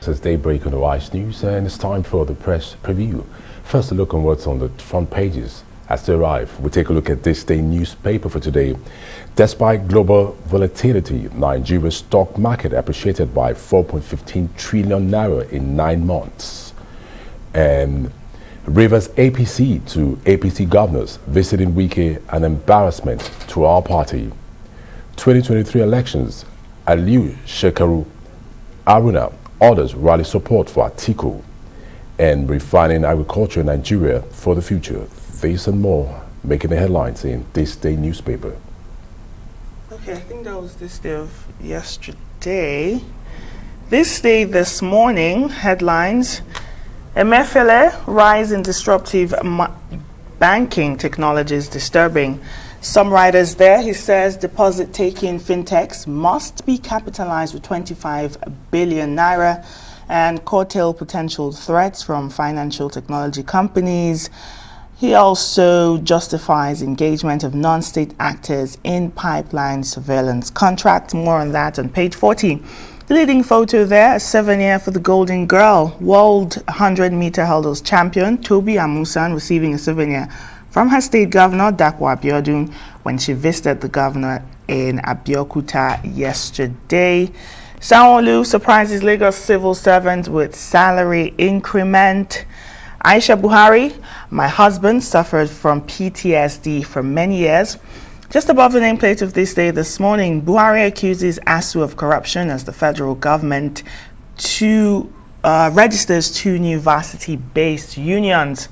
Access Daybreak on the Wise News, and it's time for the press preview. First, a look on what's on the front pages. As they arrive, we take a look at this day newspaper for today. Despite global volatility, Nigeria's stock market appreciated by 4.15 trillion naira in 9 months. And Rivers APC to APC governors visiting Wike, an embarrassment to our party. 2023 elections, Aliu Shekaru Aruna orders rally support for Atiku, and refining agriculture in Nigeria for the future. This and more making the headlines in this day newspaper. Okay, I think that was this day of yesterday. This day this morning, headlines: Emefiele, rise in disruptive banking technologies disturbing. Some writers there, he says, deposit-taking fintechs must be capitalized with 25 billion naira and curtail potential threats from financial technology companies. He also justifies engagement of non-state actors in pipeline surveillance contracts. More on that on page 40. The leading photo there, a souvenir for the Golden Girl, World 100-meter hurdles champion Toby Amusan receiving a souvenir from her state governor, Dapo Abiodun, when she visited the governor in Abeokuta yesterday. Sanwo-Olu surprises Lagos civil servants with salary increment. Aisha Buhari, my husband suffered from PTSD for many years. Just above the nameplate of this day this morning, Buhari accuses ASU of corruption as the federal government registers 2 new varsity-based unions.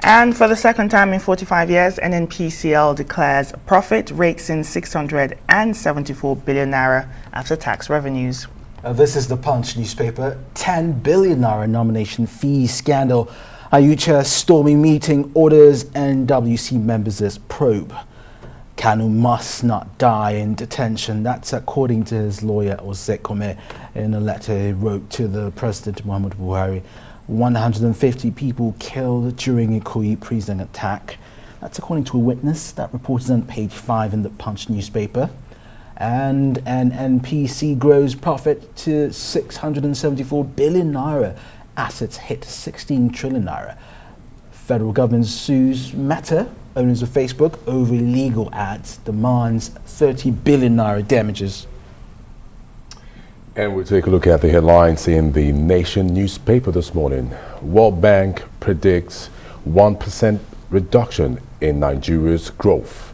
And for the second time in 45 years, NNPCL declares profit rakes in 674 billion naira after tax revenues. This is the Punch newspaper. 10 billion naira nomination fee scandal. Ayucha storming meeting orders NWC members as probe. Kanu must not die in detention. That's according to his lawyer Ozekome in a letter he wrote to the President Muhammadu Buhari. 150 people killed during a Ikoyi prison attack. That's according to a witness that reports on page 5 in the Punch newspaper. And NNPC grows profit to 674 billion naira. Assets hit 16 trillion naira. Federal government sues Meta, owners of Facebook, over illegal ads, demands 30 billion naira damages. And we'll take a look at the headlines in the Nation newspaper this morning. World Bank predicts 1% reduction in Nigeria's growth.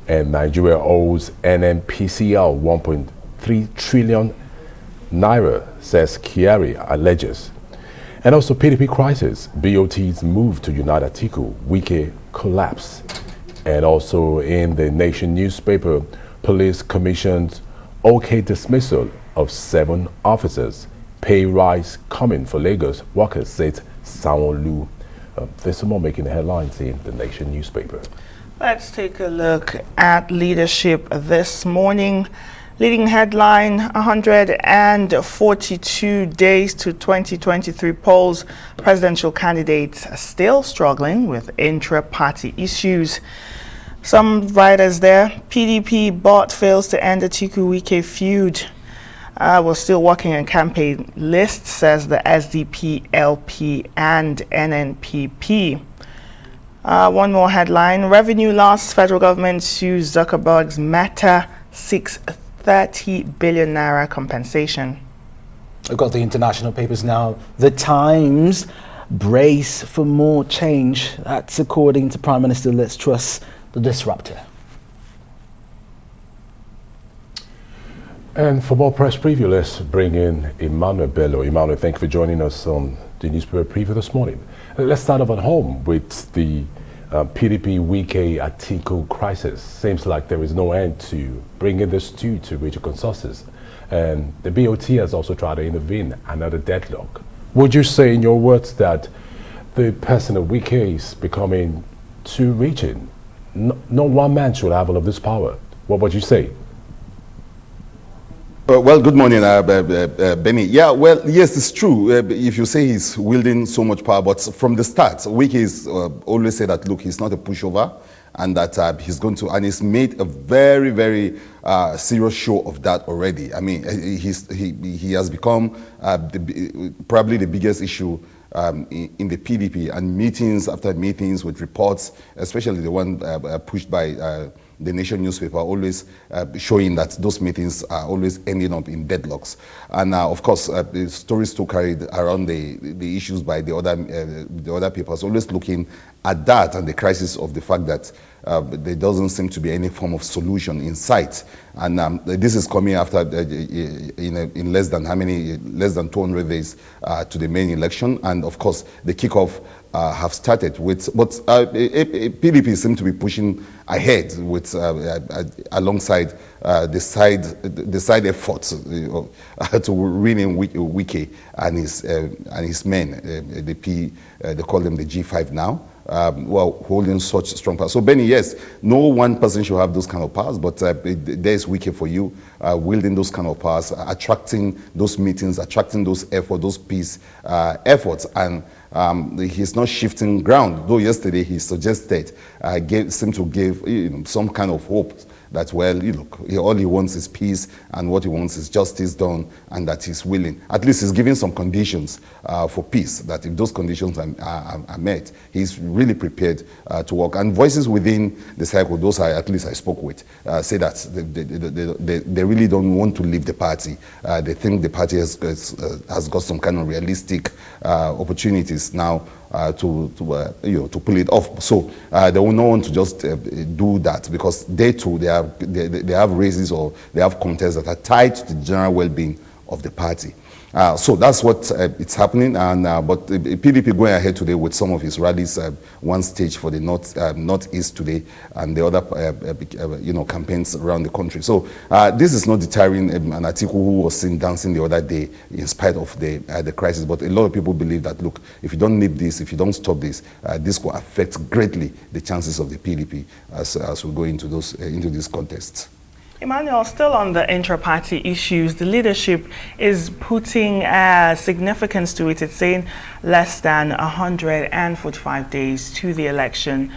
And Nigeria owes NNPCL 1.3 trillion naira, says Kyari alleges. And also PDP crisis, BOT's move to unite Atiku, Wike collapse. And also in the Nation newspaper, police commissions OK dismissal of 7 officers. Pay rise coming for Lagos workers, said Sanwo-Olu. There's some more making the headlines in the Nation newspaper. Let's take a look at leadership this morning. Leading headline, 142 days to 2023 polls. Presidential candidates are still struggling with intra-party issues. Some writers there, PDP bot fails to end the Atiku-Wike feud. We're still working on campaign lists, says the SDP, LP, and NNPP. One more headline. Revenue loss. Federal government sues Zuckerberg's Meta 630 billion naira compensation. We've got the international papers now. The Times, brace for more change. That's according to Prime Minister Liz Truss, the Disruptive. And for more press preview, let's bring in Emmanuel Bello. Emmanuel, thank you for joining us on the newspaper preview this morning. Let's start off at home with the PDP Wike Atiku crisis. Seems like there is no end to bringing this to reach a consensus. And the BOT has also tried to intervene, another deadlock. Would you say, in your words, that the person of Wike is becoming too reaching? No one man should have all of this power. What would you say? Well, good morning, Benny. Yeah, well, yes, it's true. If you say he's wielding so much power, but from the start, Wike is always said that, look, he's not a pushover. and that he's going to, and he's made a very, very serious show of that already. I mean, he has become probably the biggest issue in the PDP, and meetings after meetings with reports, especially the one pushed by the Nation newspaper, always showing that those meetings are always ending up in deadlocks. And of course, the stories still carried around the issues by the other papers, always looking at that and the crisis of the fact that there doesn't seem to be any form of solution in sight. And this is coming after in less than 200 days to the main election. And of course, the kickoff have started with, but PDP seem to be pushing ahead with alongside the side efforts to win in Wike and his men. They call them the G5 now. Holding such strong power. So Benny, yes, no one person should have those kind of powers, but there's Wike for you, wielding those kind of powers, attracting those meetings, attracting those efforts, those peace efforts, and he's not shifting ground. Though yesterday he suggested, seemed to give some kind of hope that, well, look, all he wants is peace, and what he wants is justice done, and that he's willing. At least he's giving some conditions for peace, that if those conditions are met, he's really prepared to work. And voices within the cycle, those at least I spoke with, say that they really don't want to leave the party. They think the party has got some kind of realistic opportunities now to pull it off. So they will not want to just do that, because they too, they have races or they have contests that are tied to the general well-being of the party. So that's what it's happening, and but PDP going ahead today with some of his rallies, one stage for the northeast today, and the other campaigns around the country. So this is not deterring an Atiku who was seen dancing the other day in spite of the crisis. But a lot of people believe that, look, if you don't nip this, if you don't stop this, this will affect greatly the chances of the PDP as we go into these contests. Emmanuel, still on the intra-party issues, the leadership is putting significance to it. It's saying less than 145 days to the election.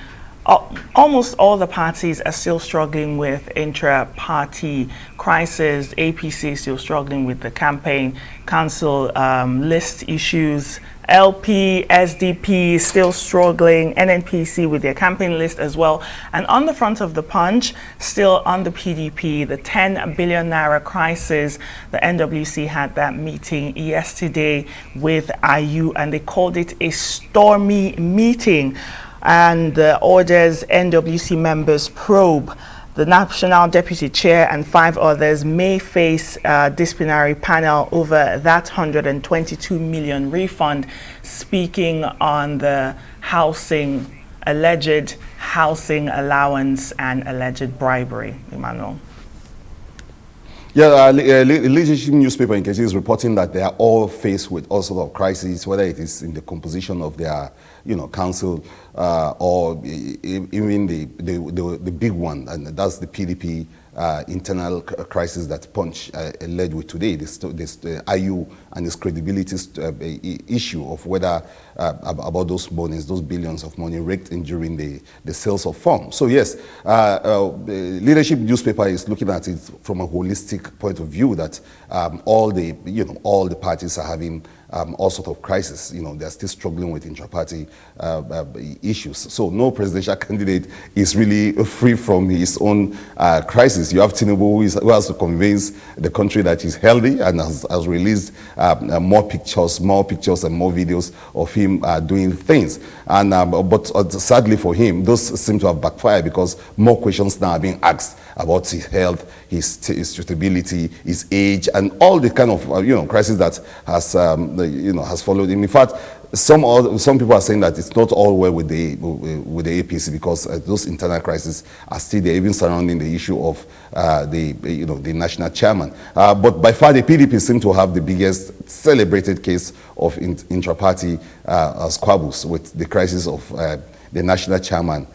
Almost all the parties are still struggling with intra-party crisis. APC is still struggling with the campaign council list issues. LP, SDP still struggling, NNPC with their campaign list as well. And on the front of the punch, still on the PDP, the 10 billion naira crisis, the NWC had that meeting yesterday with IU, and they called it a stormy meeting. And orders NWC members probe. The National Deputy Chair and 5 others may face a disciplinary panel over that 122 million refund, speaking on the alleged housing allowance and alleged bribery. Emmanuel. Yeah, leadership newspaper in Kechi is reporting that they are all faced with all sorts of crises, whether it is in the composition of their, council, or even the big one, and that's the PDP internal crisis that Punch led with today. This IU and its credibility issue of whether about those monies, those billions of money raked in during the sales of farm. So yes, the leadership newspaper is looking at it from a holistic point of view, that all the parties are having all sorts of crises. They're still struggling with intra-party issues. So no presidential candidate is really free from his own crisis. You have Tinubu who has to convince the country that he's healthy, and has released more pictures and more videos of him doing things. And but sadly for him, those seem to have backfired, because more questions now are being asked about his health, his suitability, his age, and all the kind of crisis that has followed him. In fact, some people are saying that it's not all well with the APC, because those internal crises are still there, even surrounding the issue of the national chairman. But by far, the PDP seem to have the biggest celebrated case of intra-party squabbles with the crisis of the national chairman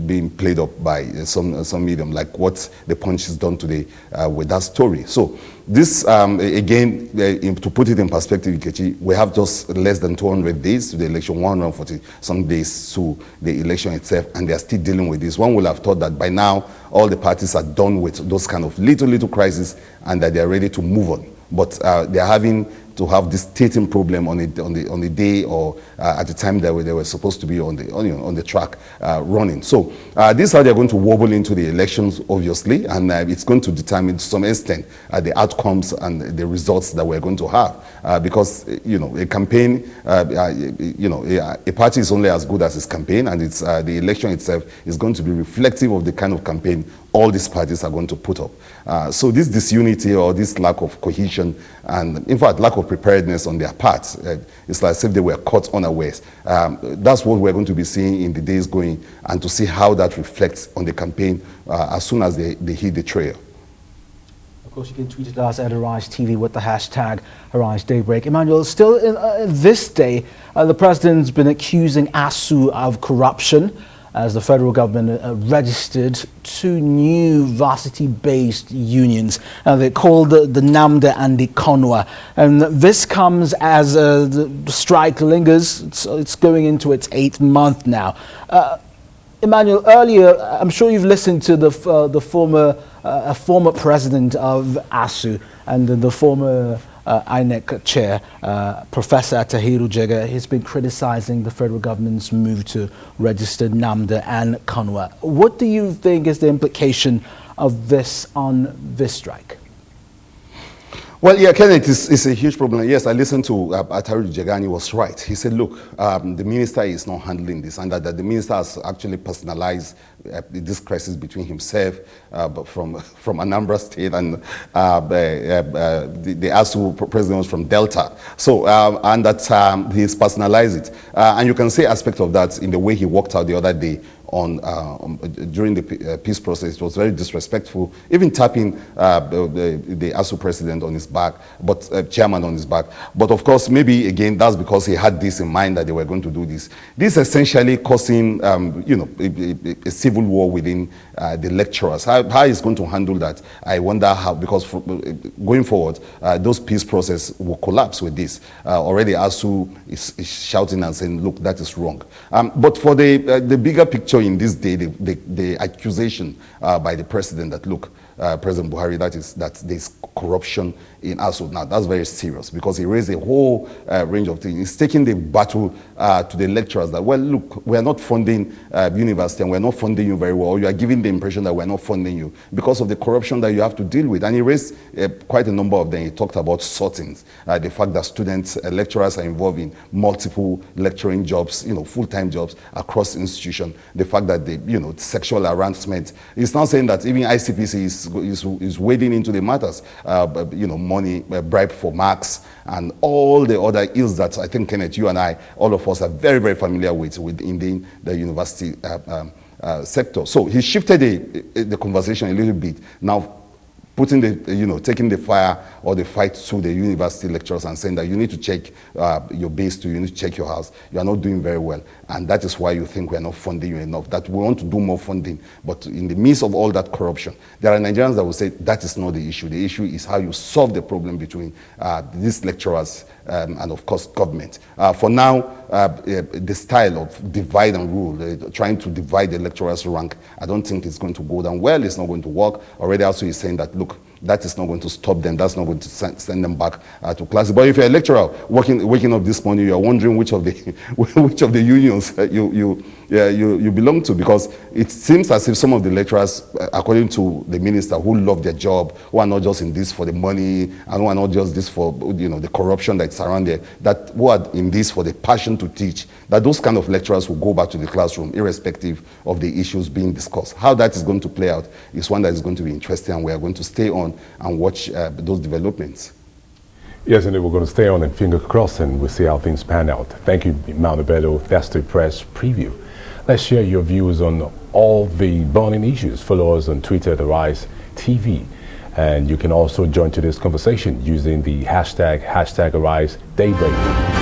being played up by some medium, like what the Punch has done today with that story. So this, again, to put it in perspective, Ikechi, we have just less than 200 days to the election, 140 some days to the election itself, and they are still dealing with this. One would have thought that by now all the parties are done with those kind of little crises and that they are ready to move on. But they are having to have this teething problem on the day or at the time that they were supposed to be on the track running. So this is how they're going to wobble into the elections, obviously, and it's going to determine to some extent the outcomes and the results that we're going to have. Because a campaign, a party is only as good as its campaign, and it's the election itself is going to be reflective of the kind of campaign all these parties are going to put up. So this disunity or this lack of cohesion and, in fact, lack of preparedness on their part, it's like as if they were caught unawares. That's what we're going to be seeing in the days going, and to see how that reflects on the campaign as soon as they hit the trail. Of course, you can tweet at us at Arise TV with the hashtag Arise Daybreak. Emmanuel, still in this day, the president's been accusing ASU of corruption, as the federal government registered 2 new varsity-based unions. They're called the NAMDA and the CONWA. And this comes as the strike lingers. It's going into its 8th month now. Emmanuel, earlier, I'm sure you've listened to the former president of ASU and the former INEC chair, Professor Tahiru Jega. He's been criticizing the federal government's move to register NAMDA and CONWA. What do you think is the implication of this on this strike? Well, yeah, Kenneth, it's a huge problem. Yes, I listened to Tahiru Jega, and he was right. He said, look, the minister is not handling this, and that the minister has actually personalized this crisis between himself from Anambra State and the ASU president was from Delta. So, and that he's personalized it. And you can see aspect of that in the way he walked out the other day during the peace process. It was very disrespectful, even tapping the ASU president on his back, but chairman on his back. But of course, maybe again, that's because he had this in mind that they were going to do this. This essentially causing, a civil war within the lecturers. How he's going to handle that, I wonder how, because going forward, those peace process will collapse with this. Already ASU is shouting and saying, look, that is wrong. But for the bigger picture in this day, the accusation by the president that, look, President Buhari, that there's corruption in ASU. Now, that's very serious, because he raised a whole range of things. He's taking the battle to the lecturers that, well, look, we're not funding university, and we're not funding you very well. You are giving the impression that we're not funding you because of the corruption that you have to deal with. And he raised quite a number of them. He talked about sortings, the fact that students, lecturers are involved in multiple lecturing jobs, full-time jobs across the institution. The fact that the sexual harassment. He's now saying that even ICPC is wading into the matters, money, bribe for marks, and all the other ills that I think, Kenneth, you and I, all of us are very, very familiar with within the university sector. So he shifted the conversation a little bit. Now, putting taking the fire or the fight to the university lecturers and saying that you need to check your base you need to check your house. You are not doing very well. And that is why you think we are not funding you enough, that we want to do more funding. But in the midst of all that corruption, there are Nigerians that will say that is not the issue. The issue is how you solve the problem between these lecturers and, of course, government. For now, the style of divide and rule, trying to divide the lecturers' rank, I don't think it's going to go down well. It's not going to work. Already also he's saying that, look, that is not going to stop them. That's not going to send them back to classes. But if you're a lecturer waking up this morning, you're wondering which of the unions you belong to, because it seems as if some of the lecturers, according to the minister, who love their job, who are not just in this for the money, and who are not just this for the corruption that's around there, that who are in this for the passion to teach, that those kind of lecturers will go back to the classroom irrespective of the issues being discussed. How that is going to play out is one that is going to be interesting, and we are going to stay on and watch those developments. Yes, and we're going to stay on and finger crossed, and we'll see how things pan out. Thank you, Mount Bello. That's the press preview. Let's share your views on all the burning issues. Follow us on Twitter at Arise TV. And you can also join today's conversation using the hashtag Arise Daybreak.